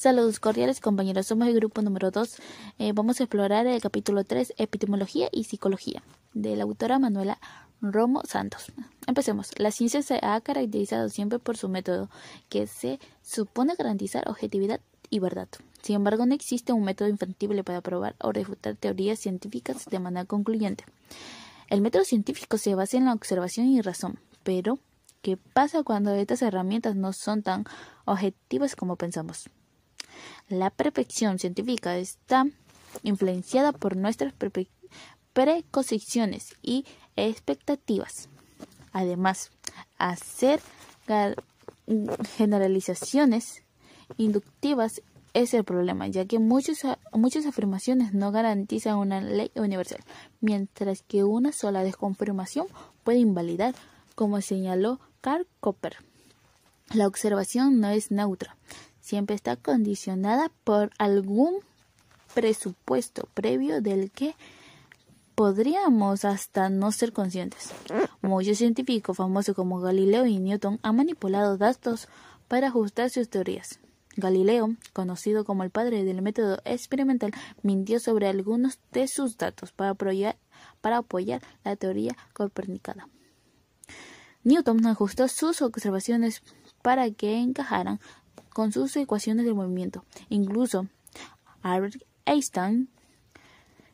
Saludos cordiales compañeros, somos el grupo número 2. Vamos a explorar el capítulo 3, Epistemología y Psicología, de la autora Manuela Romo Santos. Empecemos. La ciencia se ha caracterizado siempre por su método, que se supone garantizar objetividad y verdad. Sin embargo, no existe un método infalible para probar o refutar teorías científicas de manera concluyente. El método científico se basa en la observación y razón, pero ¿qué pasa cuando estas herramientas no son tan objetivas como pensamos? La perfección científica está influenciada por nuestras preconcepciones y expectativas. Además, hacer generalizaciones inductivas es el problema, ya que muchas afirmaciones no garantizan una ley universal, mientras que una sola desconfirmación puede invalidar, como señaló Karl Popper. La observación no es neutra, siempre está condicionada por algún presupuesto previo del que podríamos hasta no ser conscientes. Muchos científicos famosos como Galileo y Newton han manipulado datos para ajustar sus teorías. Galileo, conocido como el padre del método experimental, mintió sobre algunos de sus datos para apoyar la teoría copernicana. Newton ajustó sus observaciones para que encajaran con sus ecuaciones de movimiento. Incluso Albert Einstein,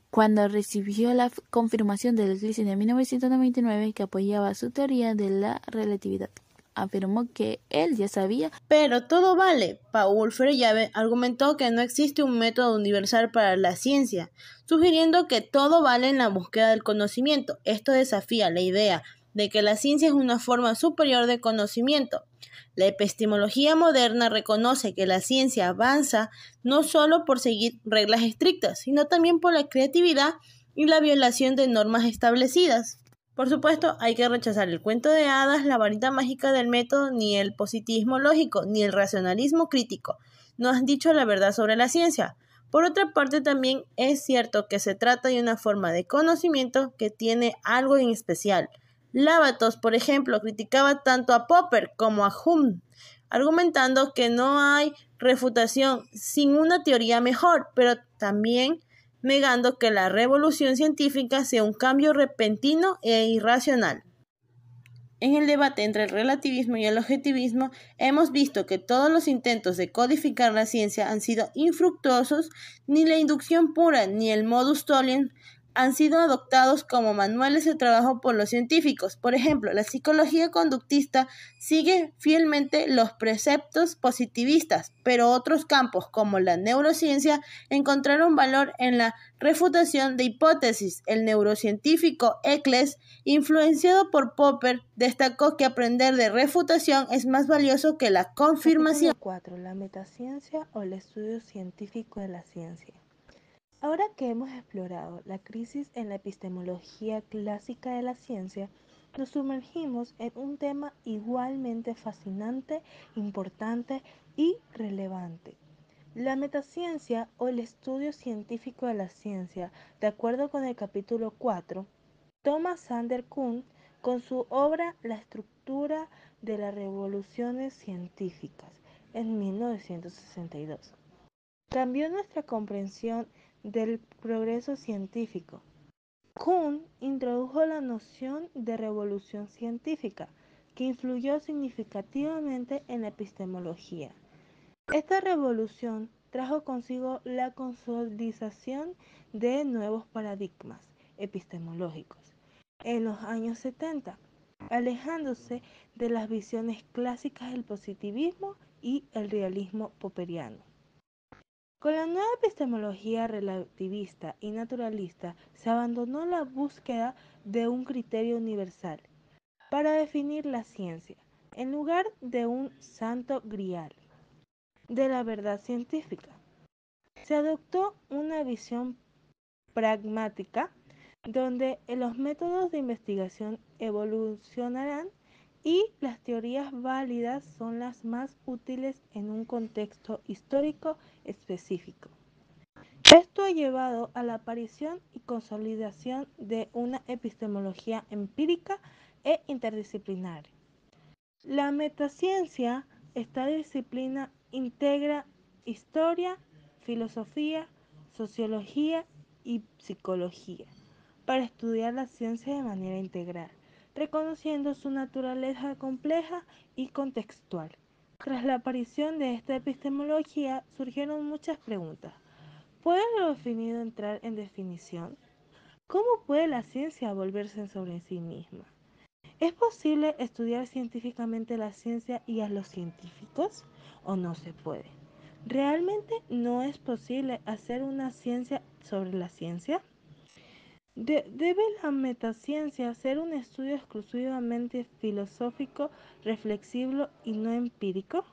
cuando recibió la confirmación del eclipse de 1999 que apoyaba su teoría de la relatividad, afirmó que él ya sabía. Pero todo vale. Paul Freyave argumentó que no existe un método universal para la ciencia, sugiriendo que todo vale en la búsqueda del conocimiento. Esto desafía la idea de que la ciencia es una forma superior de conocimiento. La epistemología moderna reconoce que la ciencia avanza no solo por seguir reglas estrictas, sino también por la creatividad y la violación de normas establecidas. Por supuesto, hay que rechazar el cuento de hadas, la varita mágica del método, ni el positivismo lógico, ni el racionalismo crítico. No has dicho la verdad sobre la ciencia. Por otra parte, también es cierto que se trata de una forma de conocimiento que tiene algo en especial. Lavatos, por ejemplo, criticaba tanto a Popper como a Hume, argumentando que no hay refutación sin una teoría mejor, pero también negando que la revolución científica sea un cambio repentino e irracional. En el debate entre el relativismo y el objetivismo, hemos visto que todos los intentos de codificar la ciencia han sido infructuosos, ni la inducción pura ni el modus tollens han sido adoptados como manuales de trabajo por los científicos. Por ejemplo, la psicología conductista sigue fielmente los preceptos positivistas, pero otros campos, como la neurociencia, encontraron valor en la refutación de hipótesis. El neurocientífico Eccles, influenciado por Popper, destacó que aprender de refutación es más valioso que la confirmación. Capítulo 4. La metaciencia o el estudio científico de la ciencia. Ahora que hemos explorado la crisis en la epistemología clásica de la ciencia, nos sumergimos en un tema igualmente fascinante, importante y relevante. La metaciencia o el estudio científico de la ciencia, de acuerdo con el capítulo 4, Thomas Sander Kuhn, con su obra La estructura de las revoluciones científicas, en 1962. Cambió nuestra comprensión del progreso científico. Kuhn introdujo la noción de revolución científica, que influyó significativamente en la epistemología. Esta revolución trajo consigo la consolidación de nuevos paradigmas epistemológicos en los años 70, alejándose de las visiones clásicas del positivismo y el realismo popperiano. Con la nueva epistemología relativista y naturalista se abandonó la búsqueda de un criterio universal para definir la ciencia, en lugar de un santo grial de la verdad científica. Se adoptó una visión pragmática donde los métodos de investigación evolucionarán y las teorías válidas son las más útiles en un contexto histórico específico. Esto ha llevado a la aparición y consolidación de una epistemología empírica e interdisciplinaria. La metaciencia, esta disciplina integra historia, filosofía, sociología y psicología para estudiar la ciencia de manera integral, reconociendo su naturaleza compleja y contextual. Tras la aparición de esta epistemología surgieron muchas preguntas. ¿Puede lo definido entrar en definición? ¿Cómo puede la ciencia volverse sobre sí misma? ¿Es posible estudiar científicamente la ciencia y a los científicos? ¿O no se puede? ¿Realmente no es posible hacer una ciencia sobre la ciencia? ¿Debe la metaciencia ser un estudio exclusivamente filosófico, reflexivo y no empírico?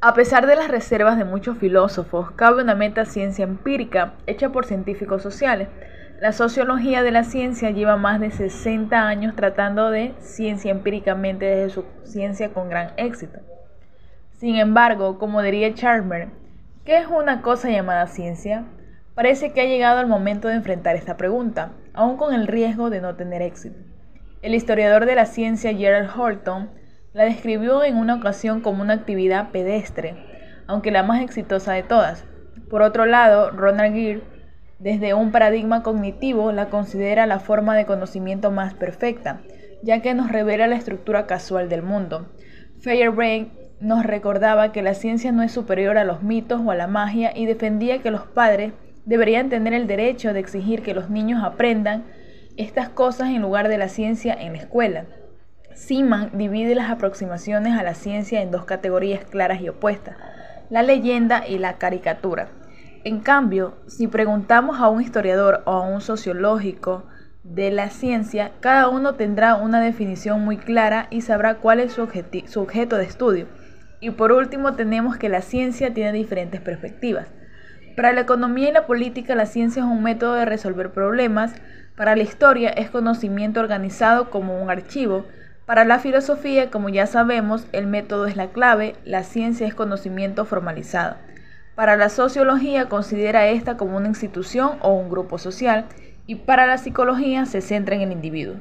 A pesar de las reservas de muchos filósofos, cabe una metaciencia empírica hecha por científicos sociales. La sociología de la ciencia lleva más de 60 años tratando de ciencia empíricamente desde su ciencia con gran éxito. Sin embargo, como diría Chalmers, ¿qué es una cosa llamada ciencia? Parece que ha llegado el momento de enfrentar esta pregunta, aun con el riesgo de no tener éxito. El historiador de la ciencia Gerald Horton la describió en una ocasión como una actividad pedestre, aunque la más exitosa de todas. Por otro lado, Ronald Girard, desde un paradigma cognitivo, la considera la forma de conocimiento más perfecta, ya que nos revela la estructura casual del mundo. Feyerabend nos recordaba que la ciencia no es superior a los mitos o a la magia y defendía que los padres deberían tener el derecho de exigir que los niños aprendan estas cosas en lugar de la ciencia en la escuela. Seaman divide las aproximaciones a la ciencia en dos categorías claras y opuestas, la leyenda y la caricatura. En cambio, si preguntamos a un historiador o a un sociólogo de la ciencia, cada uno tendrá una definición muy clara y sabrá cuál es su objeto de estudio. Y por último, tenemos que la ciencia tiene diferentes perspectivas. Para la economía y la política, la ciencia es un método de resolver problemas. Para la historia, es conocimiento organizado como un archivo. Para la filosofía, como ya sabemos, el método es la clave, la ciencia es conocimiento formalizado. Para la sociología, considera esta como una institución o un grupo social, y para la psicología se centra en el individuo.